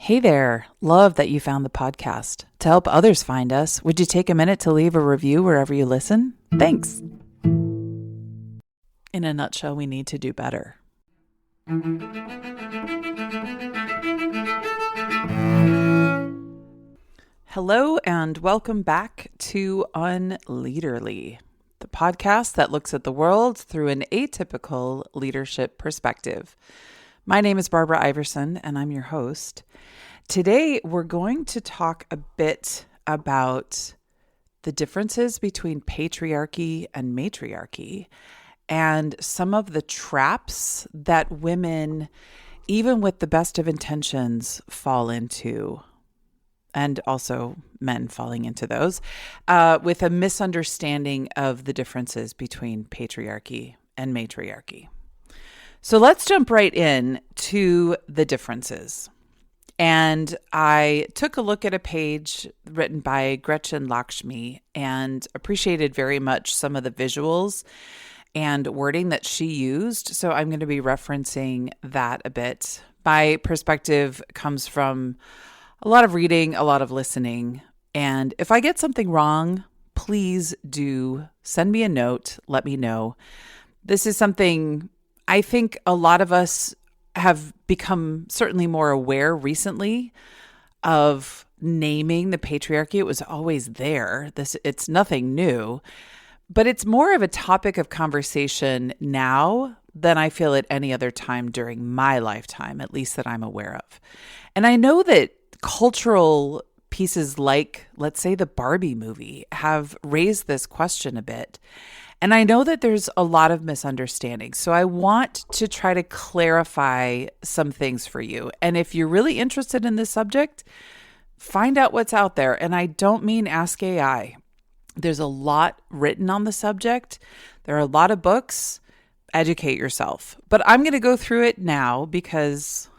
Hey there. Love that you found the podcast. To help others find us, would you take a minute to leave a review wherever you listen? Thanks. In a nutshell, we need to do better. Hello and welcome back to Unleaderly, the podcast that looks at the world through an atypical leadership perspective. My name is Barbara Iverson and I'm your host. Today, we're going to talk a bit about the differences between patriarchy and matriarchy and some of the traps that women, even with the best of intentions, fall into, and also men falling into those, with a misunderstanding of the differences between patriarchy and matriarchy. So let's jump right in to the differences. And I took a look at a page written by Gretchen Lakshmi and appreciated very much some of the visuals and wording that she used. So I'm going to be referencing that a bit. My perspective comes from a lot of reading, a lot of listening. And if I get something wrong, please do send me a note. Let me know. This is something I think a lot of us have become certainly more aware recently of naming the patriarchy. It was always there. It's nothing new, but it's more of a topic of conversation now than I feel at any other time during my lifetime, at least that I'm aware of. And I know that cultural pieces like, let's say, the Barbie movie have raised this question a bit. And I know that there's a lot of misunderstanding. So I want to try to clarify some things for you. And if you're really interested in this subject, find out what's out there. And I don't mean ask AI. There's a lot written on the subject. There are a lot of books. Educate yourself. But I'm going to go through it now because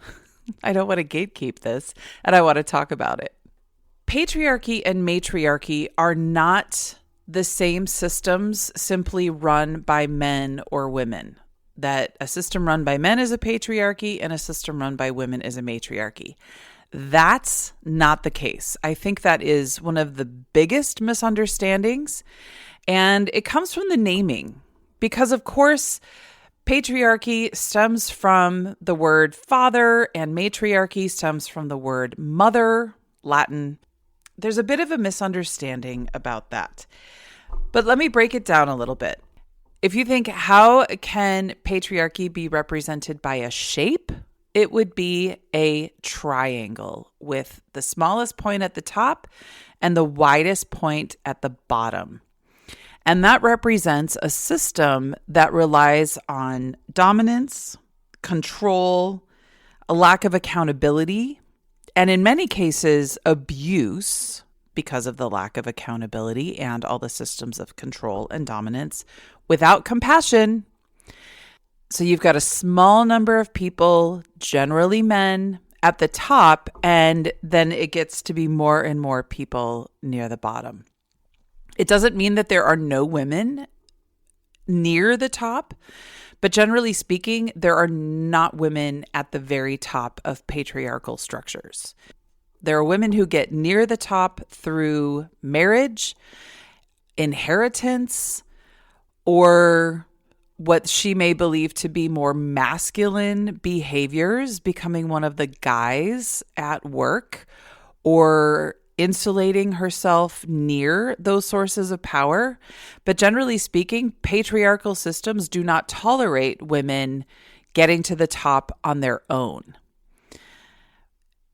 I don't want to gatekeep this and I want to talk about it. Patriarchy and matriarchy are not the same systems simply run by men or women. That a system run by men is a patriarchy and a system run by women is a matriarchy. That's not the case. I think that is one of the biggest misunderstandings, and it comes from the naming. Because of course, patriarchy stems from the word father and matriarchy stems from the word mother, Latin. There's a bit of a misunderstanding about that. But let me break it down a little bit. If you think, how can patriarchy be represented by a shape? It would be a triangle with the smallest point at the top and the widest point at the bottom. And that represents a system that relies on dominance, control, a lack of accountability, and in many cases, abuse because of the lack of accountability and all the systems of control and dominance without compassion. So you've got a small number of people, generally men, at the top, and then it gets to be more and more people near the bottom. It doesn't mean that there are no women near the top, but generally speaking, there are not women at the very top of patriarchal structures. There are women who get near the top through marriage, inheritance, or what she may believe to be more masculine behaviors, becoming one of the guys at work, or insulating herself near those sources of power. But generally speaking, patriarchal systems do not tolerate women getting to the top on their own.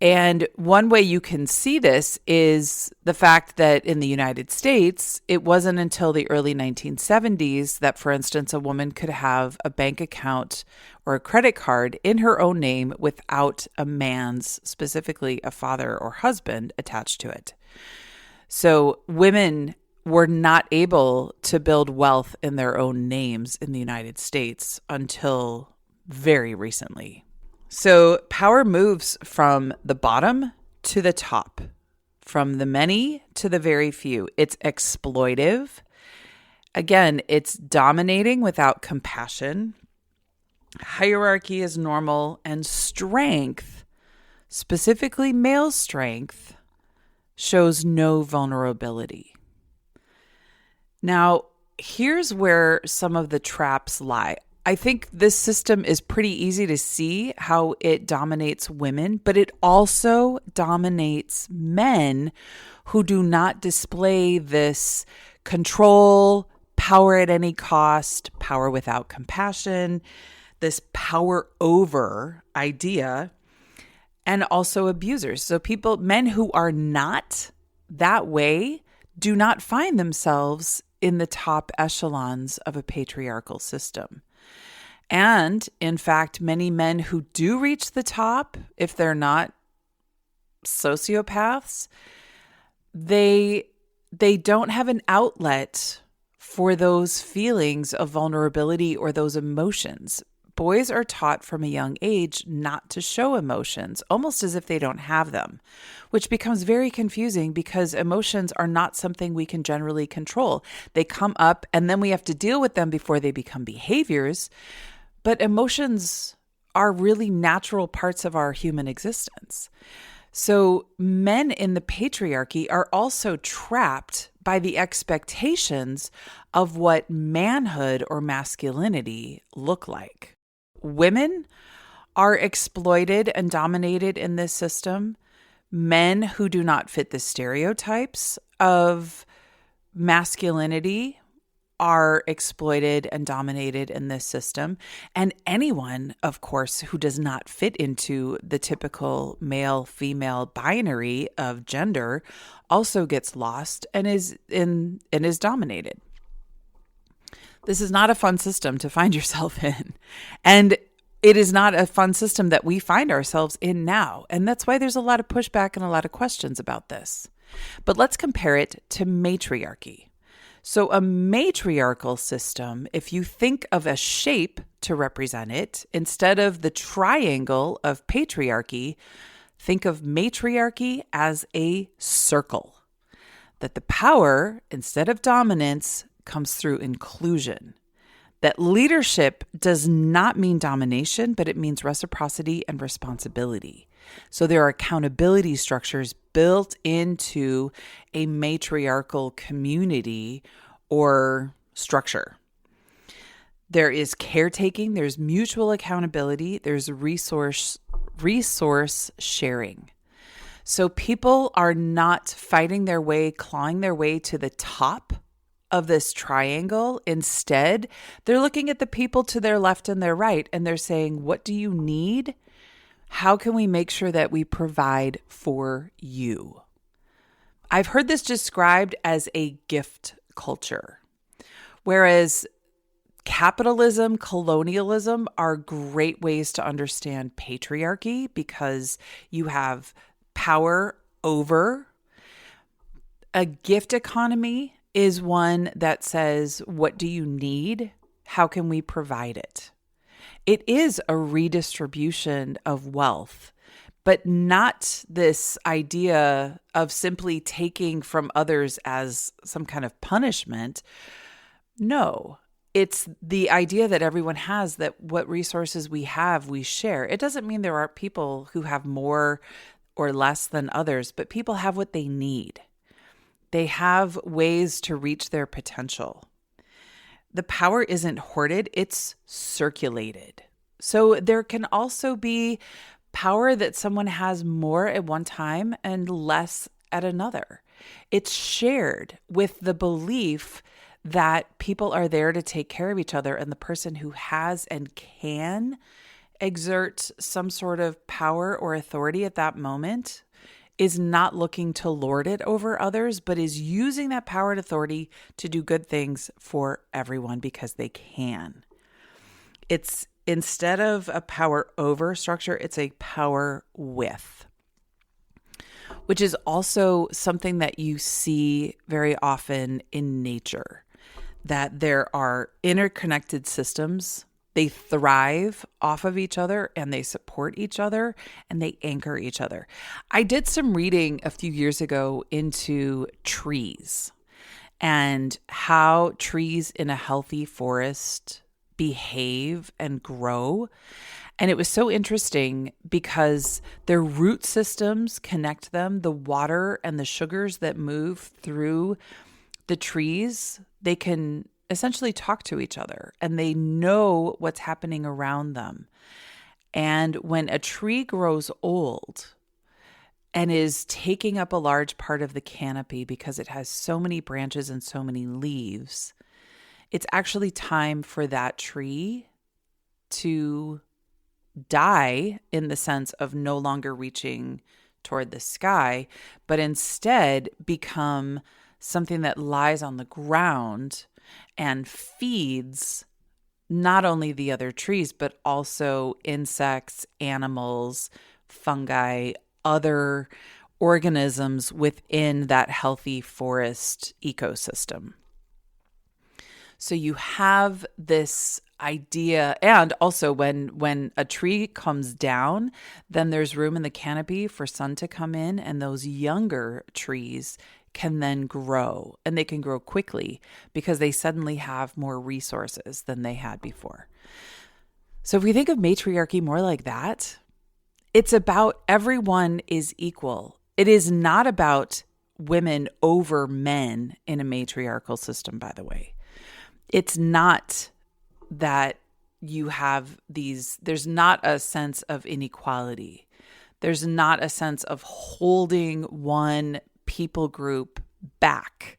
And one way you can see this is the fact that in the United States, it wasn't until the early 1970s that, for instance, a woman could have a bank account or a credit card in her own name without a man's, specifically a father or husband, attached to it. So women were not able to build wealth in their own names in the United States until very recently. So power moves from the bottom to the top, from the many to the very few. It's exploitive. Again, it's dominating without compassion. Hierarchy is normal, and strength specifically male strength, shows no vulnerability. Now, here's where some of the traps lie. I think this system is pretty easy to see how it dominates women, but it also dominates men who do not display this control, power at any cost, power without compassion, this power over idea, and also abusers. So men who are not that way do not find themselves in the top echelons of a patriarchal system. And in fact, many men who do reach the top, if they're not sociopaths, they don't have an outlet for those feelings of vulnerability or those emotions. Boys are taught from a young age not to show emotions, almost as if they don't have them, which becomes very confusing because emotions are not something we can generally control. They come up and then we have to deal with them before they become behaviors. But emotions are really natural parts of our human existence. So men in the patriarchy are also trapped by the expectations of what manhood or masculinity look like. Women are exploited and dominated in this system. Men who do not fit the stereotypes of masculinity are exploited and dominated in this system. And anyone, of course, who does not fit into the typical male-female binary of gender also gets lost and is dominated. This is not a fun system to find yourself in. And it is not a fun system that we find ourselves in now. And that's why there's a lot of pushback and a lot of questions about this. But let's compare it to matriarchy. So a matriarchal system, if you think of a shape to represent it, instead of the triangle of patriarchy, think of matriarchy as a circle. That the power, instead of dominance, comes through inclusion. That leadership does not mean domination, but it means reciprocity and responsibility. So there are accountability structures built into a matriarchal community or structure. There is caretaking, there's mutual accountability, there's resource sharing. So people are not fighting their way, clawing their way to the top of this triangle. Instead, they're looking at the people to their left and their right, and they're saying, what do you need? How can we make sure that we provide for you? I've heard this described as a gift culture, whereas capitalism, colonialism are great ways to understand patriarchy because you have power over. A gift economy is one that says, what do you need? How can we provide it? It is a redistribution of wealth, but not this idea of simply taking from others as some kind of punishment. No, it's the idea that everyone has that what resources we have, we share. It doesn't mean there are people who have more or less than others, but people have what they need. They have ways to reach their potential. The power isn't hoarded, it's circulated. So there can also be power that someone has more at one time and less at another. It's shared with the belief that people are there to take care of each other, and the person who has and can exert some sort of power or authority at that moment is not looking to lord it over others, but is using that power and authority to do good things for everyone because they can. It's instead of a power over structure, it's a power with, which is also something that you see very often in nature, that there are interconnected systems. They thrive off of each other and they support each other and they anchor each other. I did some reading a few years ago into trees and how trees in a healthy forest behave and grow. And it was so interesting because their root systems connect them. The water and the sugars that move through the trees, they can essentially talk to each other and they know what's happening around them. And when a tree grows old and is taking up a large part of the canopy because it has so many branches and so many leaves, it's actually time for that tree to die, in the sense of no longer reaching toward the sky, but instead become something that lies on the ground and feeds not only the other trees, but also insects, animals, fungi, other organisms within that healthy forest ecosystem. So you have this idea, and also when a tree comes down, then there's room in the canopy for sun to come in, and those younger trees can then grow, and they can grow quickly because they suddenly have more resources than they had before. So if we think of matriarchy more like that, it's about everyone is equal. It is not about women over men in a matriarchal system, by the way. It's not that you have there's not a sense of inequality. There's not a sense of holding one people group back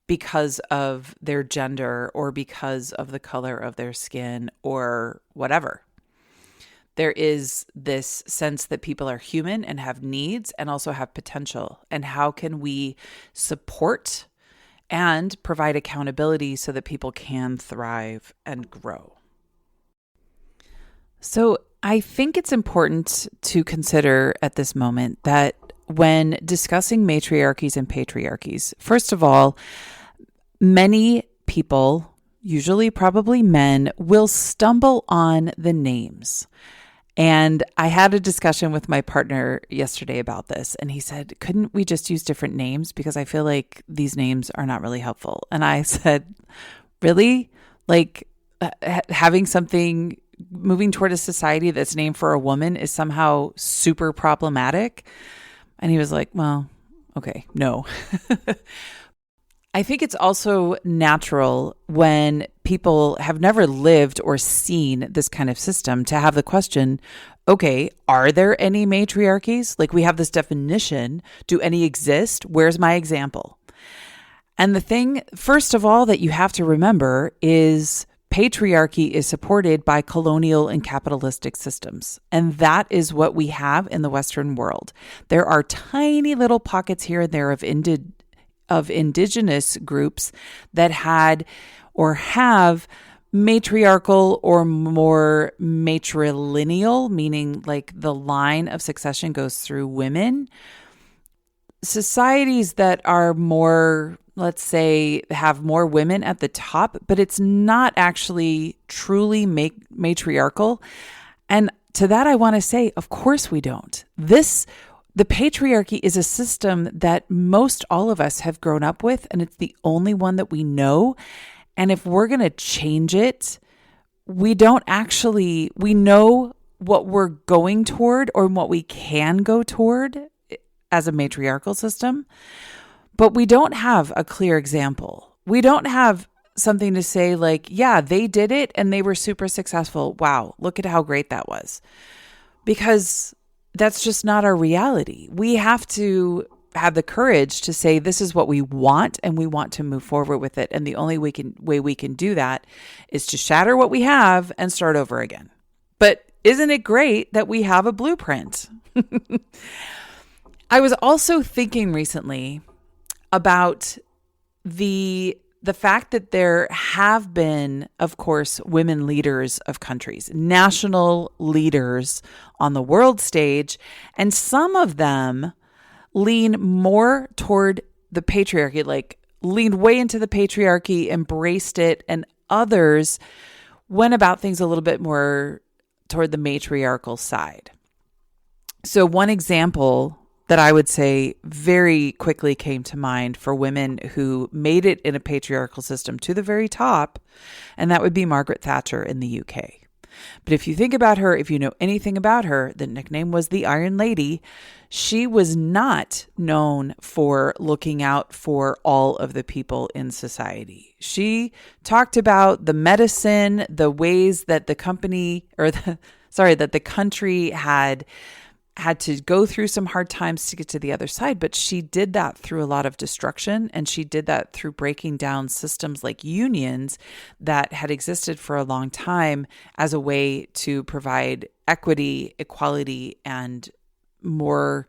because of their gender or because of the color of their skin or whatever. There is this sense that people are human and have needs and also have potential. And how can we support and provide accountability so that people can thrive and grow? So I think it's important to consider at this moment that when discussing matriarchies and patriarchies, first of all, many people, usually probably men, will stumble on the names. And I had a discussion with my partner yesterday about this, and he said, couldn't we just use different names? Because I feel like these names are not really helpful. And I said, really? Like having something, moving toward a society that's named for a woman is somehow super problematic? And he was like, well, okay, no. I think it's also natural when people have never lived or seen this kind of system to have the question, okay, are there any matriarchies? Like we have this definition. Do any exist? Where's my example? And the thing, first of all, that you have to remember is patriarchy is supported by colonial and capitalistic systems. And that is what we have in the Western world. There are tiny little pockets here and there of indigenous groups that had or have matriarchal or more matrilineal, meaning like the line of succession goes through women. Societies that are more, let's say, have more women at the top, but it's not actually truly matriarchal. And to that, I want to say, of course we don't. The patriarchy is a system that most all of us have grown up with, and it's the only one that we know. And if we're going to change it, we know what we're going toward or what we can go toward as a matriarchal system, but we don't have a clear example. We don't have something to say like, yeah, they did it and they were super successful. Wow, look at how great that was. Because that's just not our reality. We have to have the courage to say, this is what we want and we want to move forward with it. And the only way we can do that is to shatter what we have and start over again. But isn't it great that we have a blueprint? I was also thinking recently about the fact that there have been, of course, women leaders of countries, national leaders on the world stage, and some of them lean more toward the patriarchy, like leaned way into the patriarchy, embraced it, and others went about things a little bit more toward the matriarchal side. So one example that I would say very quickly came to mind for women who made it in a patriarchal system to the very top, and that would be Margaret Thatcher in the UK. But if you think about her, if you know anything about her, the nickname was the Iron Lady. She was not known for looking out for all of the people in society. She talked about the medicine, the ways that the company that the country had to go through some hard times to get to the other side, but she did that through a lot of destruction, and she did that through breaking down systems like unions that had existed for a long time as a way to provide equity, equality, and more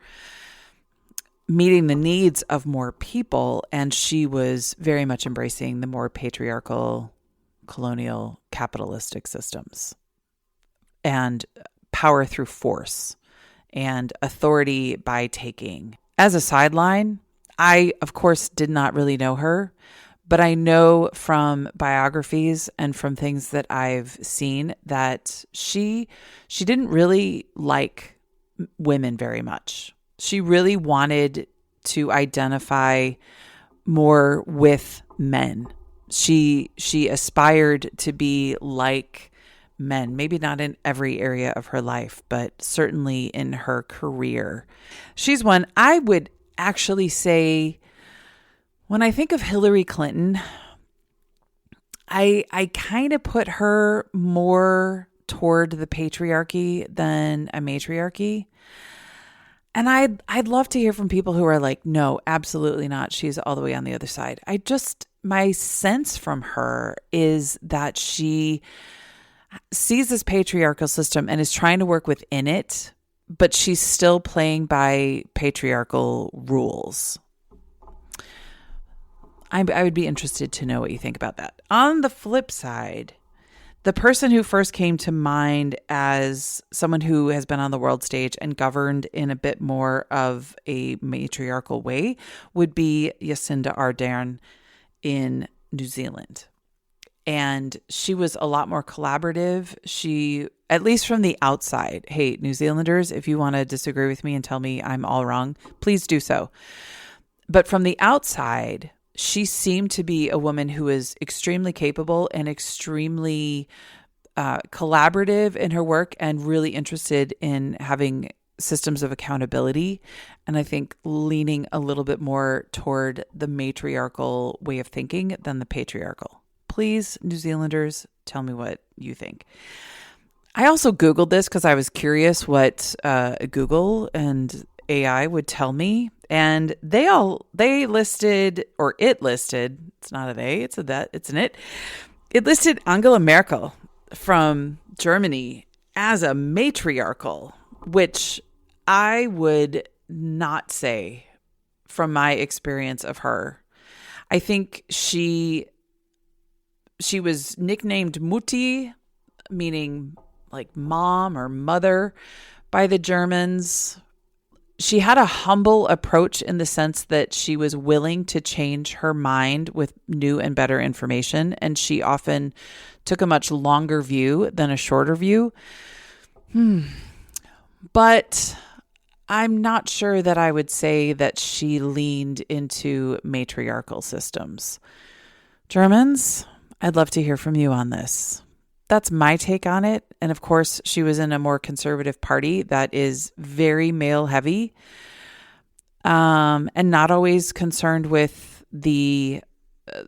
meeting the needs of more people. And she was very much embracing the more patriarchal, colonial, capitalistic systems and power through force and authority by taking. As a sideline, I, of course, did not really know her, but I know from biographies and from things that I've seen that she didn't really like women very much. She really wanted to identify more with men. She aspired to be like men, maybe not in every area of her life, but certainly in her career. She's one I would actually say, when I think of Hillary Clinton, I kind of put her more toward the patriarchy than a matriarchy. And I'd love to hear from people who are like, no, absolutely not. She's all the way on the other side. My sense from her is that she sees this patriarchal system and is trying to work within it, but she's still playing by patriarchal rules. I would be interested to know what you think about that. On the flip side, the person who first came to mind as someone who has been on the world stage and governed in a bit more of a matriarchal way would be Jacinda Ardern in New Zealand. And she was a lot more collaborative. She, at least from the outside, hey, New Zealanders, if you want to disagree with me and tell me I'm all wrong, please do so. But from the outside, she seemed to be a woman who was extremely capable and extremely collaborative in her work and really interested in having systems of accountability. And I think leaning a little bit more toward the matriarchal way of thinking than the patriarchal. Please, New Zealanders, tell me what you think. I also Googled this because I was curious what Google and AI would tell me. And it listed, it's not an A, it's an it. It listed Angela Merkel from Germany as a matriarchal, which I would not say from my experience of her. I think she was nicknamed Mutti, meaning like mom or mother, by the Germans. She had a humble approach in the sense that she was willing to change her mind with new and better information, and she often took a much longer view than a shorter view. But I'm not sure that I would say that she leaned into matriarchal systems. Germans, I'd love to hear from you on this. That's my take on it. And of course, she was in a more conservative party that is very male heavy, and not always concerned with the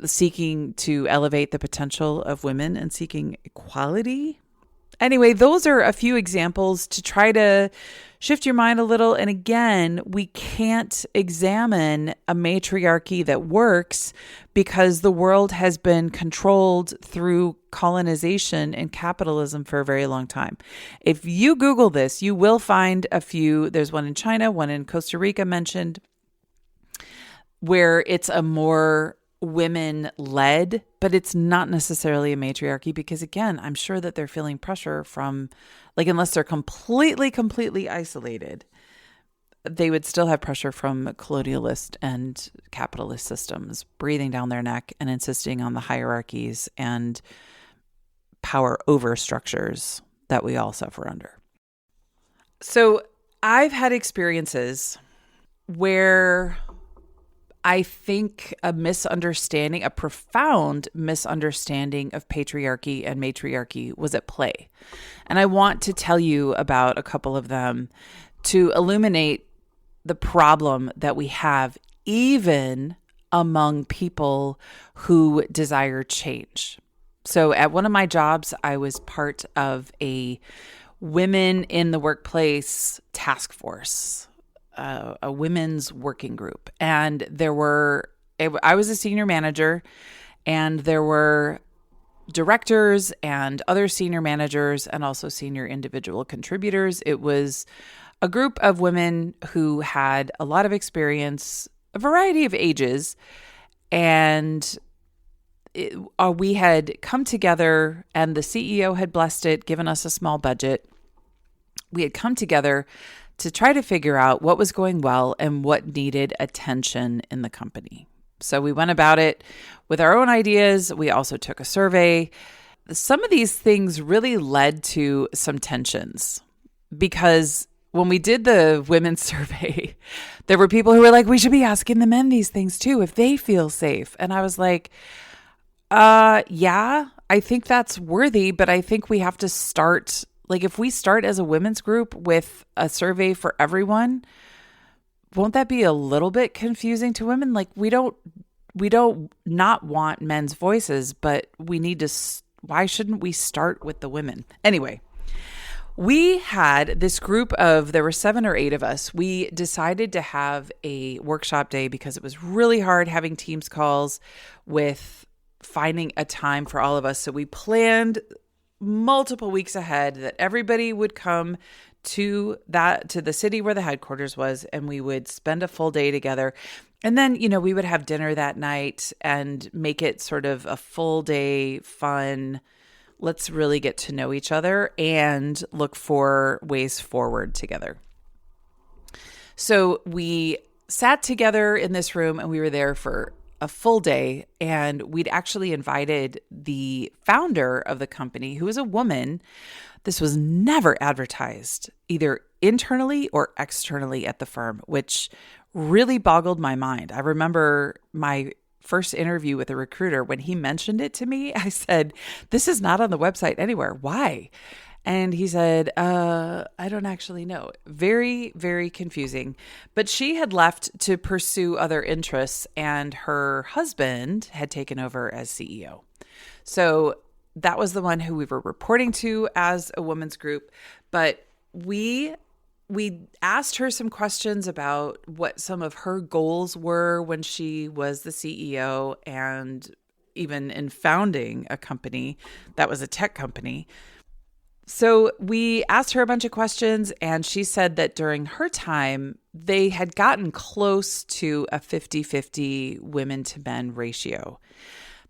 seeking to elevate the potential of women and seeking equality. Anyway, those are a few examples to try to shift your mind a little. And again, we can't examine a matriarchy that works because the world has been controlled through colonization and capitalism for a very long time. If you Google this, you will find a few. There's one in China, one in Costa Rica mentioned, where it's a more women-led, but it's not necessarily a matriarchy because, again, I'm sure that they're feeling pressure from, like, unless they're completely isolated, they would still have pressure from colonialist and capitalist systems breathing down their neck and insisting on the hierarchies and power over structures that we all suffer under. So I've had experiences where I think a misunderstanding, a profound misunderstanding of patriarchy and matriarchy was at play. And I want to tell you about a couple of them to illuminate the problem that we have even among people who desire change. So at one of my jobs, I was part of a women in the workplace task force, a women's working group. And I was a senior manager, and there were directors and other senior managers and also senior individual contributors. It was a group of women who had a lot of experience, a variety of ages, and we had come together, and the CEO had blessed it, given us a small budget. We had come together to try to figure out what was going well and what needed attention in the company. So we went about it with our own ideas. We also took a survey. Some of these things really led to some tensions because when we did the women's survey, there were people who were like, we should be asking the men these things too, if they feel safe. And I was like, yeah, I think that's worthy, but I think we have to start, like if we start as a women's group with a survey for everyone, won't that be a little bit confusing to women? Like we don't not want men's voices, but we need to, why shouldn't we start with the women? Anyway, we had this group there were 7 or 8 of us. We decided to have a workshop day because it was really hard having Teams calls with finding a time for all of us. So we planned multiple weeks ahead that everybody would come to the city where the headquarters was, and we would spend a full day together. And then, we would have dinner that night and make it sort of a full day fun. Let's really get to know each other and look for ways forward together. So we sat together in this room and we were there for a full day, and we'd actually invited the founder of the company, who is a woman. This was never advertised either internally or externally at the firm, which really boggled my mind. I remember my first interview with a recruiter, when he mentioned it to me, I said, this is not on the website anywhere. Why? And he said, I don't actually know. Very, very confusing. But she had left to pursue other interests, and her husband had taken over as CEO. So that was the one who we were reporting to as a women's group. But we asked her some questions about what some of her goals were when she was the CEO, and even in founding a company that was a tech company. So we asked her a bunch of questions, and she said that during her time, they had gotten close to a 50-50 women to men ratio.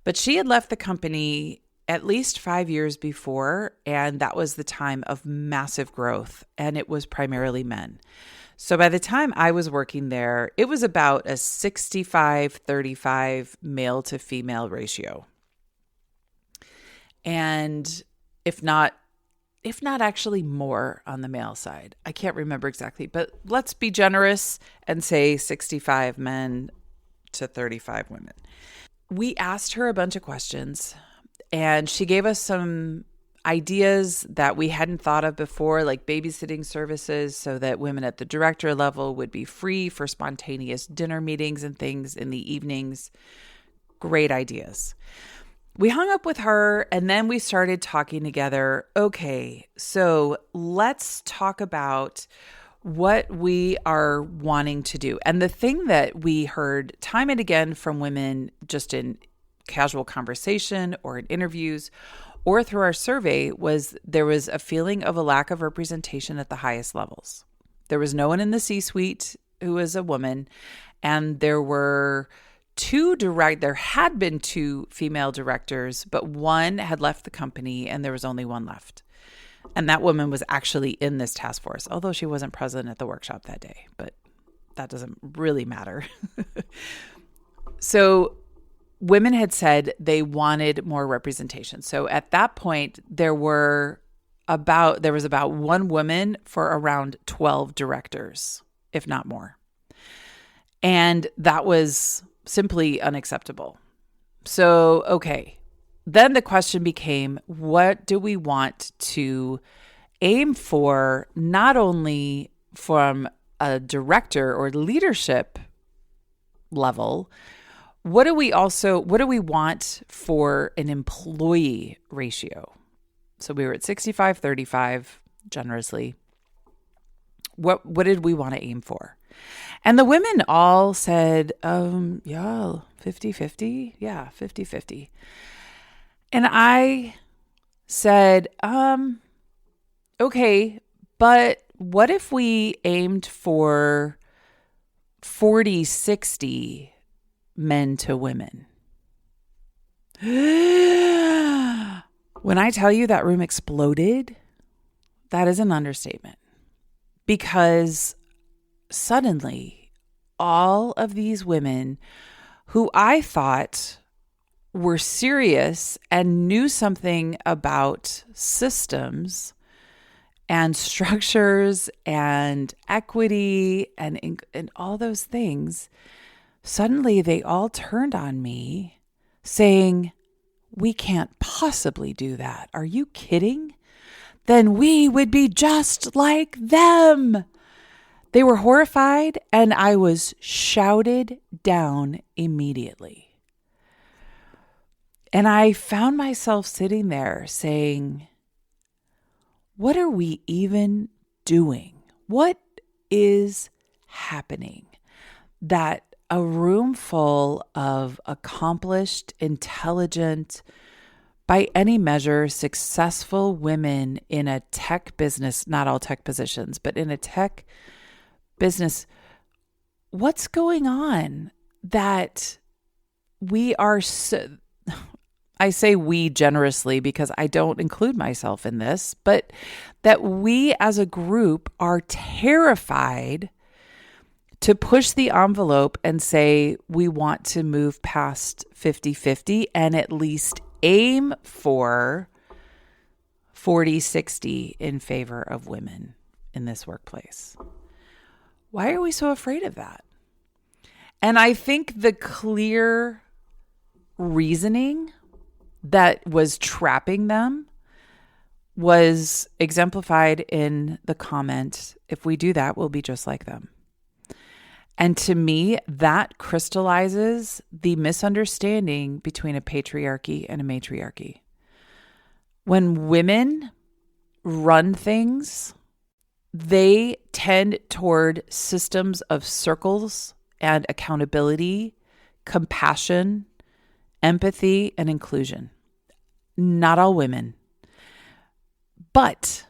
But she had left the company at least 5 years before, and that was the time of massive growth, and it was primarily men. So by the time I was working there, it was about a 65-35 male to female ratio. And if not actually more on the male side. I can't remember exactly, but let's be generous and say 65 men to 35 women. We asked her a bunch of questions, and she gave us some ideas that we hadn't thought of before, like babysitting services so that women at the director level would be free for spontaneous dinner meetings and things in the evenings. Great ideas. We hung up with her, and then we started talking together. Okay, so let's talk about what we are wanting to do. And the thing that we heard time and again from women, just in casual conversation or in interviews or through our survey, was there was a feeling of a lack of representation at the highest levels. There was no one in the C-suite who was a woman, and there had been 2 female directors, but one had left the company and there was only one left. And that woman was actually in this task force, although she wasn't present at the workshop that day, but that doesn't really matter. So women had said they wanted more representation. So at that point, there was about one woman for around 12 directors, if not more. And that was simply unacceptable. So, okay. Then the question became, what do we want to aim for, not only from a director or leadership level, what do we want for an employee ratio? So we were at 65-35 generously. What did we want to aim for? And the women all said, yeah, 50-50. Yeah, 50-50. And I said, okay, but what if we aimed for 40-60 men to women? When I tell you that room exploded, that is an understatement. Because suddenly, all of these women who I thought were serious and knew something about systems and structures and equity and all those things, suddenly they all turned on me saying, "We can't possibly do that. Are you kidding? Then we would be just like them." They were horrified, and I was shouted down immediately. And I found myself sitting there saying, what are we even doing? What is happening that a room full of accomplished, intelligent, by any measure, successful women in a tech business, not all tech positions, but in a tech business, what's going on that we are so, I say we generously because I don't include myself in this, but that we as a group are terrified to push the envelope and say we want to move past 50-50 and at least aim for 40-60 in favor of women in this workplace. Why are we so afraid of that? And I think the clear reasoning that was trapping them was exemplified in the comment, if we do that, we'll be just like them. And to me, that crystallizes the misunderstanding between a patriarchy and a matriarchy. When women run things, they tend toward systems of circles and accountability, compassion, empathy, and inclusion. Not all women. But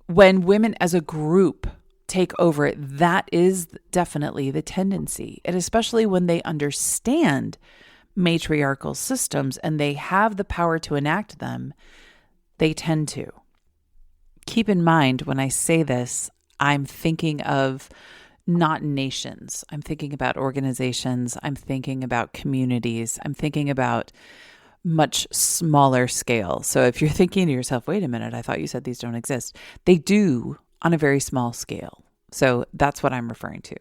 when women as a group take over, that is definitely the tendency. And especially when they understand matriarchal systems and they have the power to enact them, they tend to. Keep in mind, when I say this, I'm thinking of not nations. I'm thinking about organizations. I'm thinking about communities. I'm thinking about much smaller scale. So if you're thinking to yourself, wait a minute, I thought you said these don't exist. They do on a very small scale. So that's what I'm referring to.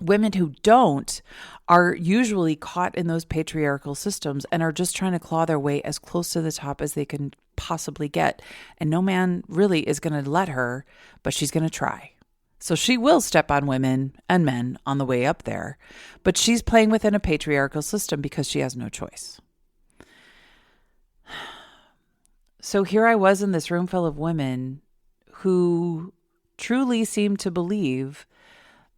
Women who don't are usually caught in those patriarchal systems and are just trying to claw their way as close to the top as they can possibly get. And no man really is going to let her, but she's going to try. So she will step on women and men on the way up there, but she's playing within a patriarchal system because she has no choice. So here I was in this room full of women who truly seemed to believe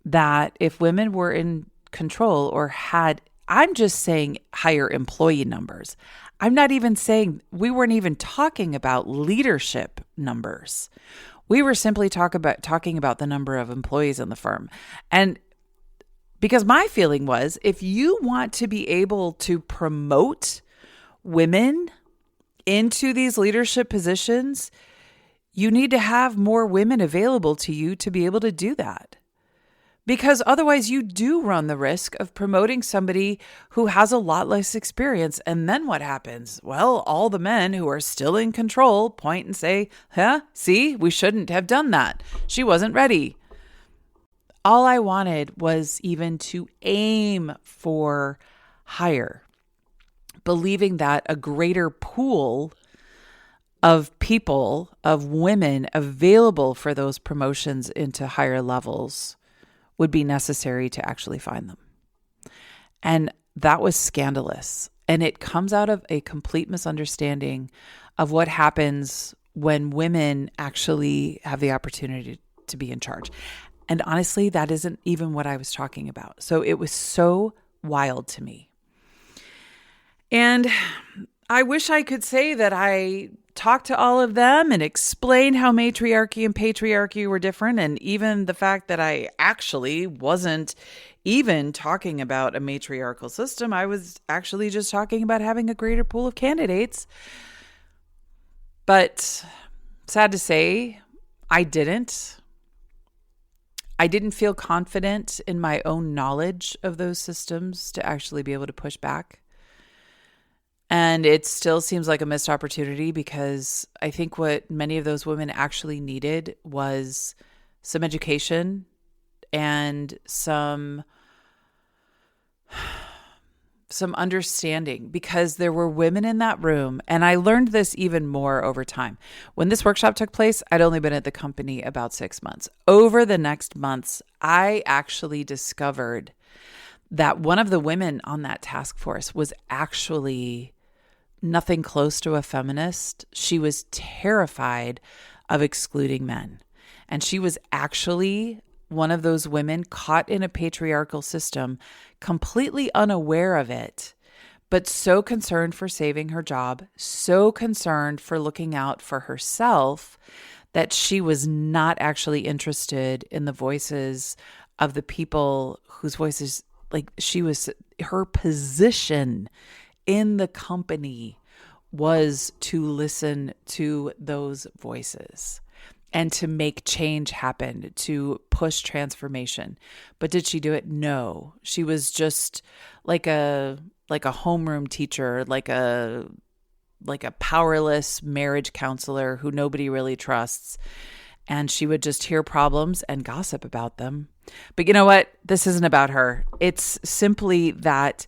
that if women were in control or had, I'm just saying higher employee numbers. I'm not even saying, we weren't even talking about leadership numbers. We were simply talking about the number of employees in the firm. And because my feeling was, if you want to be able to promote women into these leadership positions, you need to have more women available to you to be able to do that. Because otherwise you do run the risk of promoting somebody who has a lot less experience. And then what happens? Well, all the men who are still in control point and say, see, we shouldn't have done that. She wasn't ready. All I wanted was even to aim for higher, believing that a greater pool of people, of women available for those promotions into higher levels would be necessary to actually find them. And that was scandalous. And it comes out of a complete misunderstanding of what happens when women actually have the opportunity to be in charge. And honestly, that isn't even what I was talking about. So it was so wild to me. And I wish I could say that I talked to all of them and explained how matriarchy and patriarchy were different. And even the fact that I actually wasn't even talking about a matriarchal system. I was actually just talking about having a greater pool of candidates. But sad to say, I didn't feel confident in my own knowledge of those systems to actually be able to push back. And it still seems like a missed opportunity because I think what many of those women actually needed was some education and some understanding, because there were women in that room. And I learned this even more over time. When this workshop took place, I'd only been at the company about 6 months. Over the next months, I actually discovered that one of the women on that task force was actually nothing close to a feminist. She was terrified of excluding men. And she was actually one of those women caught in a patriarchal system, completely unaware of it, but so concerned for saving her job, so concerned for looking out for herself, that she was not actually interested in the voices of the people whose voices, her position in the company was to listen to those voices and to make change happen, to push transformation. But did she do it? No. She was just like a homeroom teacher, like a powerless marriage counselor who nobody really trusts. And she would just hear problems and gossip about them. But you know what? This isn't about her. It's simply that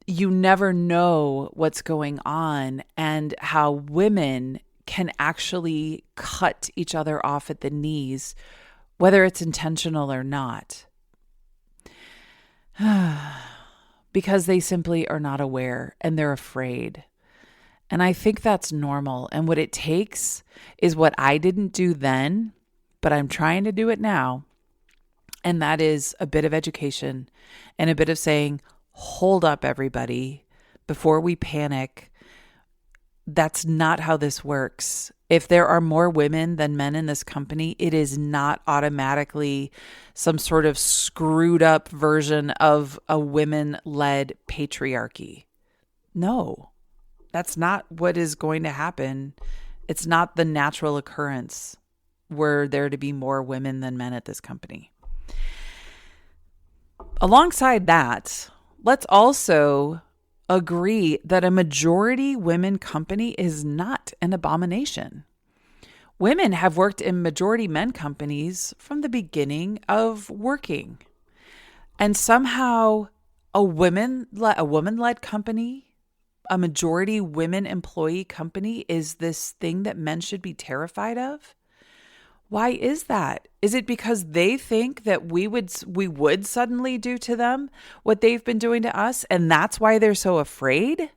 you never know what's going on and how women can actually cut each other off at the knees, whether it's intentional or not, because they simply are not aware and they're afraid. And I think that's normal. And what it takes is what I didn't do then, but I'm trying to do it now. And that is a bit of education and a bit of saying, hold up, everybody, before we panic. That's not how this works. If there are more women than men in this company, it is not automatically some sort of screwed up version of a women-led patriarchy. No, that's not what is going to happen. It's not the natural occurrence were there to be more women than men at this company. Alongside that, let's also agree that a majority women company is not an abomination. Women have worked in majority men companies from the beginning of working. And somehow a woman-led company, a majority women employee company, is this thing that men should be terrified of? Why is that? Is it because they think that we would suddenly do to them what they've been doing to us, and that's why they're so afraid?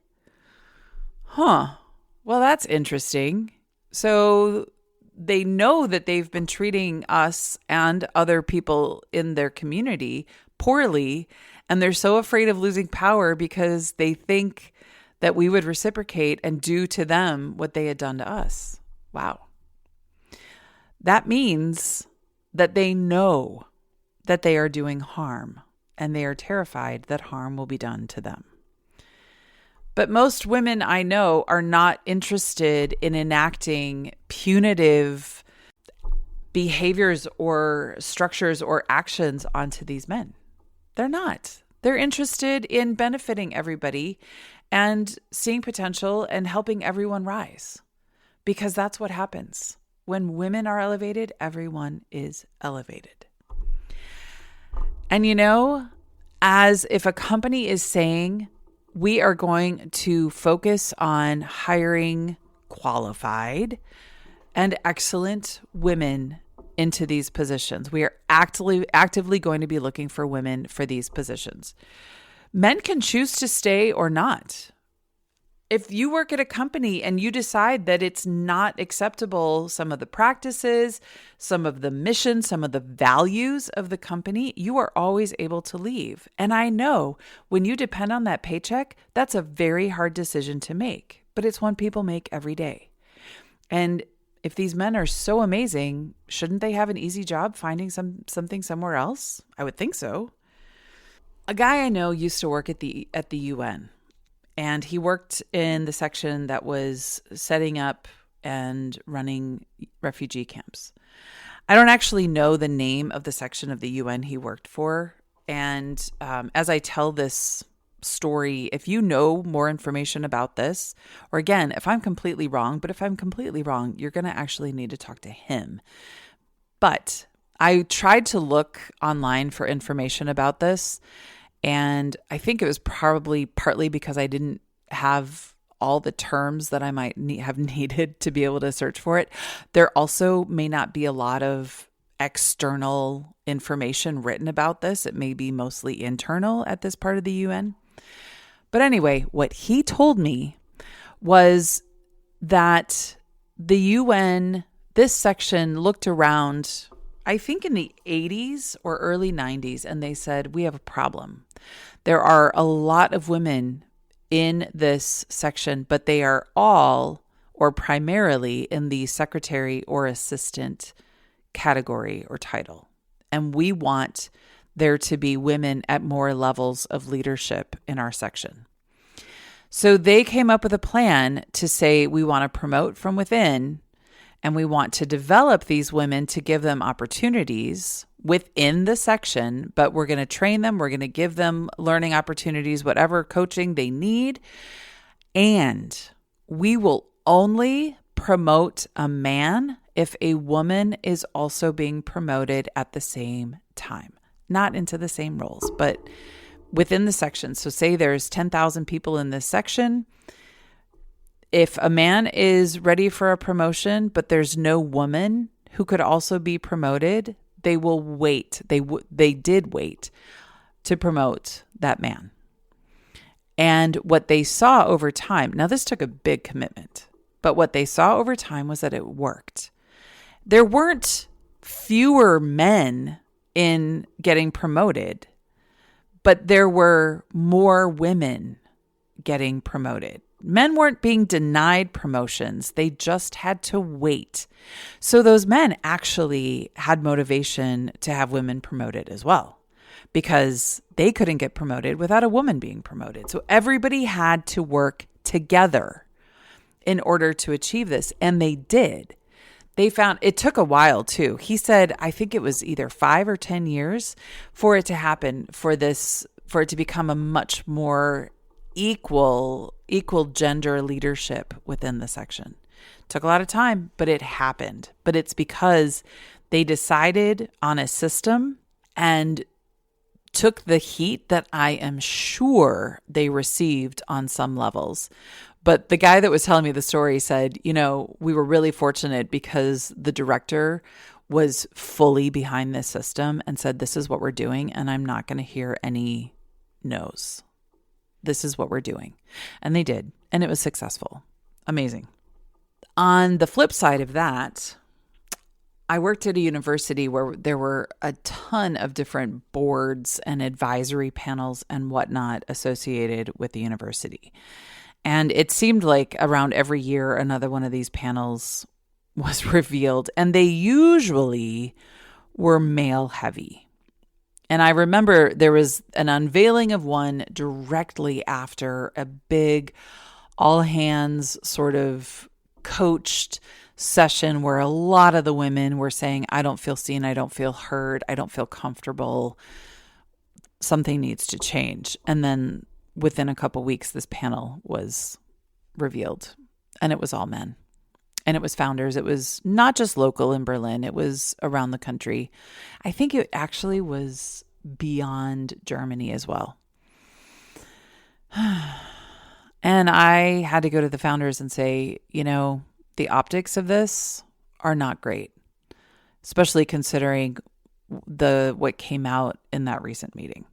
Well, that's interesting. So they know that they've been treating us and other people in their community poorly, and they're so afraid of losing power because they think that we would reciprocate and do to them what they had done to us. Wow. That means that they know that they are doing harm, and they are terrified that harm will be done to them. But most women I know are not interested in enacting punitive behaviors or structures or actions onto these men. They're not. They're interested in benefiting everybody and seeing potential and helping everyone rise, because that's what happens. When women are elevated, everyone is elevated. And as if a company is saying, we are going to focus on hiring qualified and excellent women into these positions. We are actively going to be looking for women for these positions. Men can choose to stay or not. If you work at a company and you decide that it's not acceptable, some of the practices, some of the mission, some of the values of the company, you are always able to leave. And I know when you depend on that paycheck, that's a very hard decision to make, but it's one people make every day. And if these men are so amazing, shouldn't they have an easy job finding something somewhere else? I would think so. A guy I know used to work at the UN. And he worked in the section that was setting up and running refugee camps. I don't actually know the name of the section of the UN he worked for. And as I tell this story, if you know more information about this, or again, if I'm completely wrong, but if I'm completely wrong, you're going to actually need to talk to him. But I tried to look online for information about this. And I think it was probably partly because I didn't have all the terms that I might have needed to be able to search for it. There also may not be a lot of external information written about this. It may be mostly internal at this part of the UN. But anyway, what he told me was that the UN, this section looked around, I think in the 80s or early 90s, and they said, we have a problem. There are a lot of women in this section, but they are all or primarily in the secretary or assistant category or title. And we want there to be women at more levels of leadership in our section. So they came up with a plan to say, we want to promote from within, and we want to develop these women to give them opportunities within the section, but we're going to train them. We're going to give them learning opportunities, whatever coaching they need. And we will only promote a man if a woman is also being promoted at the same time, not into the same roles, but within the section. So say there's 10,000 people in this section. If a man is ready for a promotion, but there's no woman who could also be promoted, they will wait. They did wait to promote that man. And what they saw over time, now this took a big commitment, but what they saw over time was that it worked. There weren't fewer men in getting promoted, but there were more women getting promoted. Men weren't being denied promotions. They just had to wait. So those men actually had motivation to have women promoted as well, because they couldn't get promoted without a woman being promoted. So everybody had to work together in order to achieve this. And they did. They found it took a while too. He said, I think it was either 5 or 10 years for it to happen, for it to become a much more equal gender leadership within the section. Took a lot of time, but it happened. But it's because they decided on a system and took the heat that I am sure they received on some levels. But the guy that was telling me the story said, we were really fortunate because the director was fully behind this system and said, this is what we're doing, and I'm not going to hear any no's. This is what we're doing. And they did. And it was successful. Amazing. On the flip side of that, I worked at a university where there were a ton of different boards and advisory panels and whatnot associated with the university. And it seemed like around every year, another one of these panels was revealed. And they usually were male heavy. And I remember there was an unveiling of one directly after a big all hands sort of coached session where a lot of the women were saying, I don't feel seen, I don't feel heard, I don't feel comfortable. Something needs to change. And then within a couple weeks, this panel was revealed, and it was all men. And it was founders. It was not just local in Berlin. It was around the country. I think it actually was beyond Germany as well. And I had to go to the founders and say, the optics of this are not great, especially considering what came out in that recent meeting.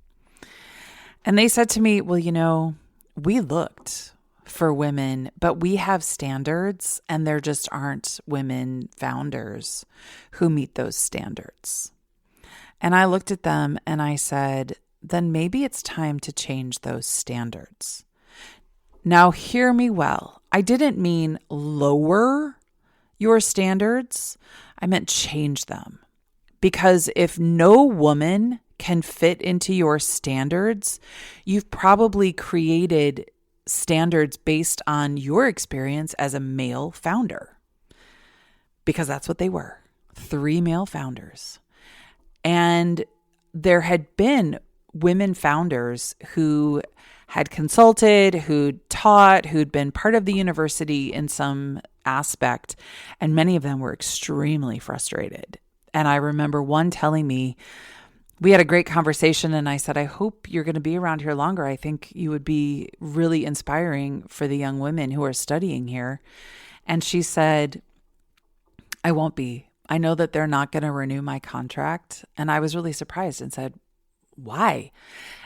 And they said to me, well, we looked for women, but we have standards and there just aren't women founders who meet those standards. And I looked at them and I said, then maybe it's time to change those standards. Now, hear me well. I didn't mean lower your standards. I meant change them. Because if no woman can fit into your standards, you've probably created standards based on your experience as a male founder. Because that's what they were, 3 male founders. And there had been women founders who had consulted, who'd taught, who'd been part of the university in some aspect, and many of them were extremely frustrated. And I remember one telling me, we had a great conversation and I said, I hope you're going to be around here longer. I think you would be really inspiring for the young women who are studying here. And she said, I won't be. I know that they're not going to renew my contract. And I was really surprised and said, why?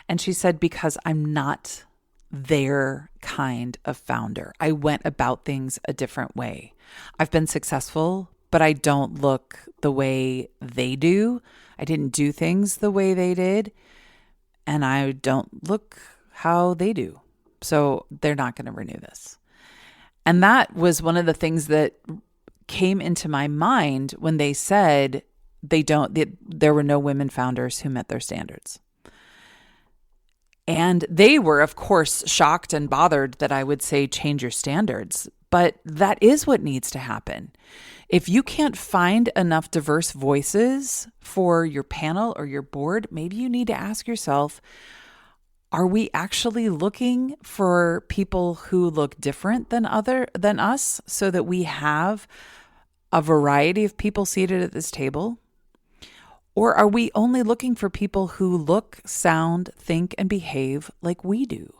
And she said, because I'm not their kind of founder. I went about things a different way. I've been successful, but I don't look the way they do. I didn't do things the way they did, and I don't look how they do. So they're not going to renew this. And that was one of the things that came into my mind when they said there were no women founders who met their standards. And they were, of course, shocked and bothered that I would say change your standards. But that is what needs to happen. If you can't find enough diverse voices for your panel or your board, maybe you need to ask yourself, are we actually looking for people who look different than us so that we have a variety of people seated at this table? Or are we only looking for people who look, sound, think, and behave like we do?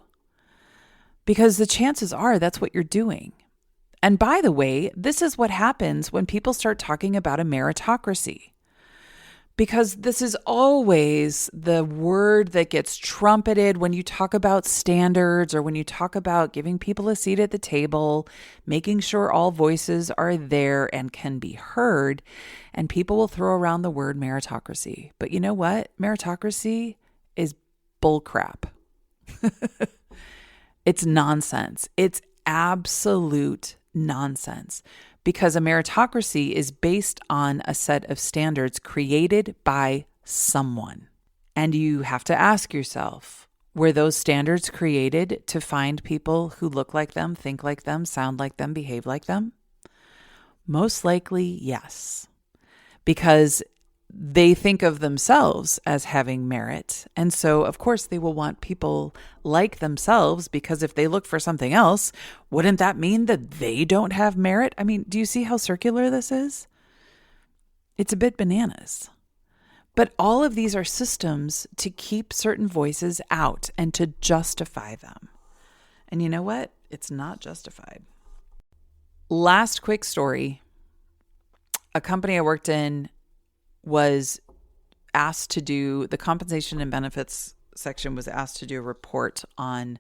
Because the chances are that's what you're doing. And by the way, this is what happens when people start talking about a meritocracy. Because this is always the word that gets trumpeted when you talk about standards or when you talk about giving people a seat at the table, making sure all voices are there and can be heard. And people will throw around the word meritocracy. But you know what? Meritocracy is bullcrap. It's nonsense. It's absolute nonsense. Because a meritocracy is based on a set of standards created by someone. And you have to ask yourself, were those standards created to find people who look like them, think like them, sound like them, behave like them? Most likely, yes. Because they think of themselves as having merit. And so, of course, they will want people like themselves, because if they look for something else, wouldn't that mean that they don't have merit? I mean, do you see how circular this is? It's a bit bananas. But all of these are systems to keep certain voices out and to justify them. And you know what? It's not justified. Last quick story. A company I worked in was asked to do, the compensation and benefits section was asked to do a report on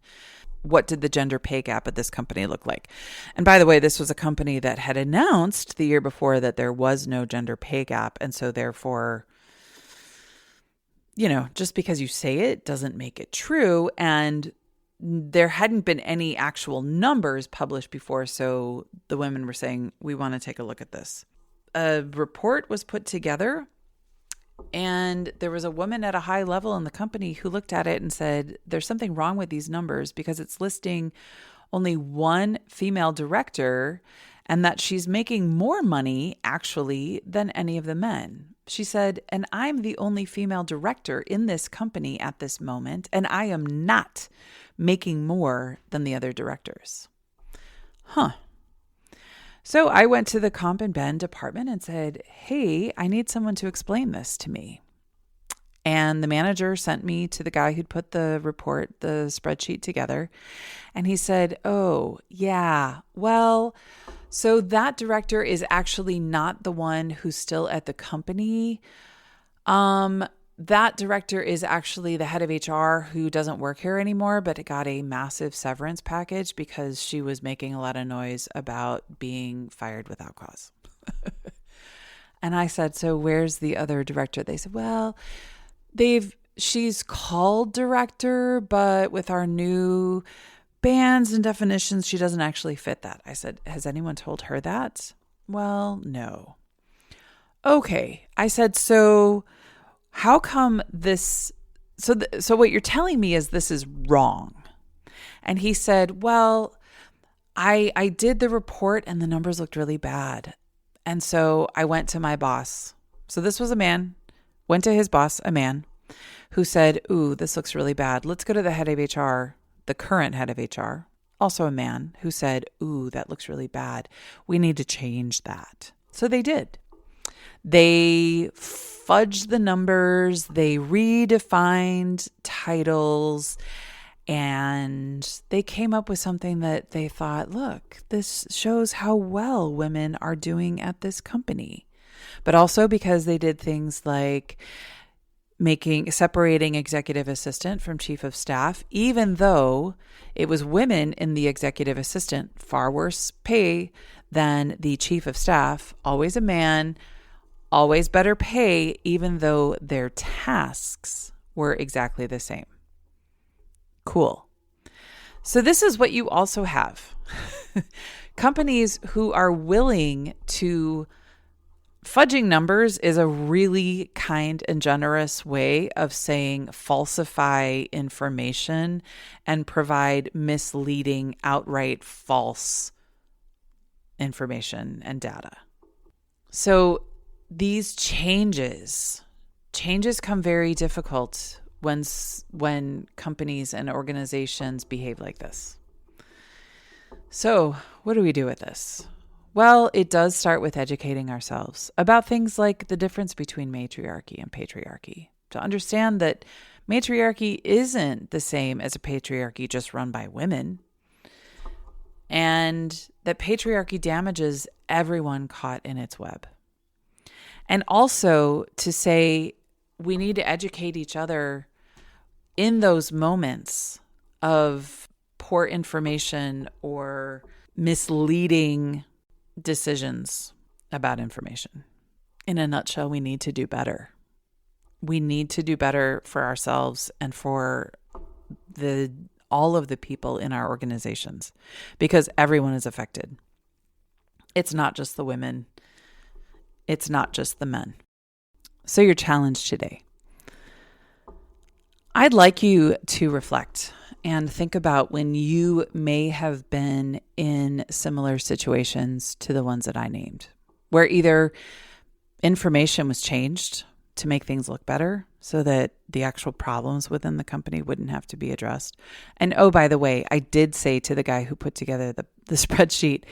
what did the gender pay gap at this company look like. And by the way, this was a company that had announced the year before that there was no gender pay gap. And so therefore, just because you say it doesn't make it true. And there hadn't been any actual numbers published before. So the women were saying, we want to take a look at this. A report was put together, and there was a woman at a high level in the company who looked at it and said, there's something wrong with these numbers because it's listing only one female director and that she's making more money actually than any of the men. She said, and I'm the only female director in this company at this moment, and I am not making more than the other directors. So I went to the Comp and Ben department and said, hey, I need someone to explain this to me. And the manager sent me to the guy who'd put the spreadsheet together. And he said, oh, yeah, well, so that director is actually not the one who's still at the company. That director is actually the head of HR who doesn't work here anymore, but it got a massive severance package because she was making a lot of noise about being fired without cause. And I said, so where's the other director? They said, well, she's called director, but with our new bans and definitions, she doesn't actually fit that. I said, has anyone told her that? Well, no. Okay. I said, so how come this, so what you're telling me is this is wrong. And he said, well, I did the report and the numbers looked really bad. And so I went to my boss. So this was a man, went to his boss, a man, who said, ooh, this looks really bad. Let's go to the head of HR, the current head of HR, also a man, who said, ooh, that looks really bad. We need to change that. So they did. They fudged the numbers, they redefined titles, and they came up with something that they thought, look, this shows how well women are doing at this company. But also because they did things like separating executive assistant from chief of staff, even though it was women in the executive assistant, far worse pay than the chief of staff, always a man, always better pay, even though their tasks were exactly the same. Cool. So this is what you also have. Companies who are willing to fudging numbers is a really kind and generous way of saying falsify information and provide misleading, outright false information and data. So these changes come very difficult when companies and organizations behave like this. So what do we do with this? Well, it does start with educating ourselves about things like the difference between matriarchy and patriarchy. To understand that matriarchy isn't the same as a patriarchy just run by women. And that patriarchy damages everyone caught in its web. And also to say we need to educate each other in those moments of poor information or misleading decisions about information. In a nutshell, we need to do better. We need to do better for ourselves and for all of the people in our organizations, because everyone is affected. It's not just the women. It's not just the men. So your challenge today. I'd like you to reflect and think about when you may have been in similar situations to the ones that I named, where either information was changed to make things look better so that the actual problems within the company wouldn't have to be addressed. And oh, by the way, I did say to the guy who put together the spreadsheet,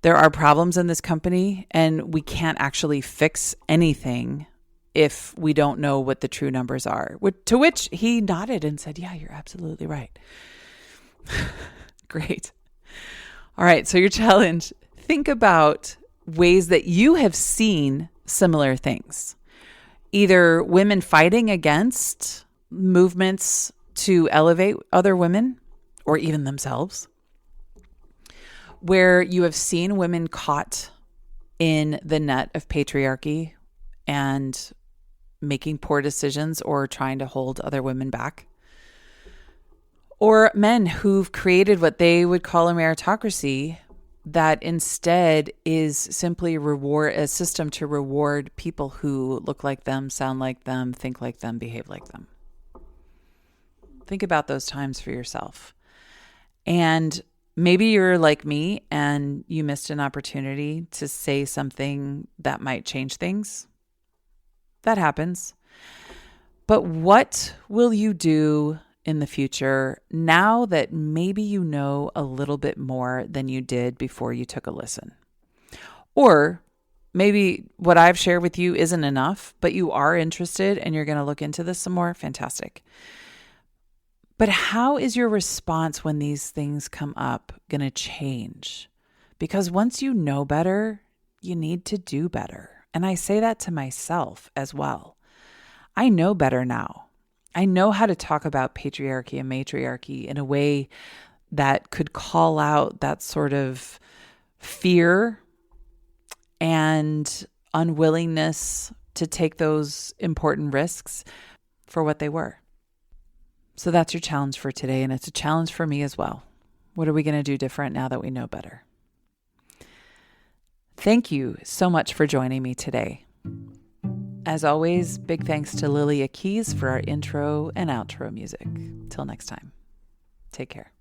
there are problems in this company and we can't actually fix anything if we don't know what the true numbers are. To which he nodded and said, yeah, you're absolutely right. Great. All right. So your challenge, think about ways that you have seen similar things. Either women fighting against movements to elevate other women or even themselves, where you have seen women caught in the net of patriarchy and making poor decisions or trying to hold other women back. Or men who've created what they would call a meritocracy that instead is simply a system to reward people who look like them, sound like them, think like them, behave like them. Think about those times for yourself. And maybe you're like me and you missed an opportunity to say something that might change things. That happens. But what will you do in the future now that maybe you know a little bit more than you did before you took a listen? Or maybe what I've shared with you isn't enough, but you are interested and you're going to look into this some more. Fantastic. But how is your response when these things come up going to change? Because once you know better, you need to do better. And I say that to myself as well. I know better now. I know how to talk about patriarchy and matriarchy in a way that could call out that sort of fear and unwillingness to take those important risks for what they were. So that's your challenge for today, and it's a challenge for me as well. What are we going to do different now that we know better? Thank you so much for joining me today. As always, big thanks to Lilia Keys for our intro and outro music. Till next time, take care.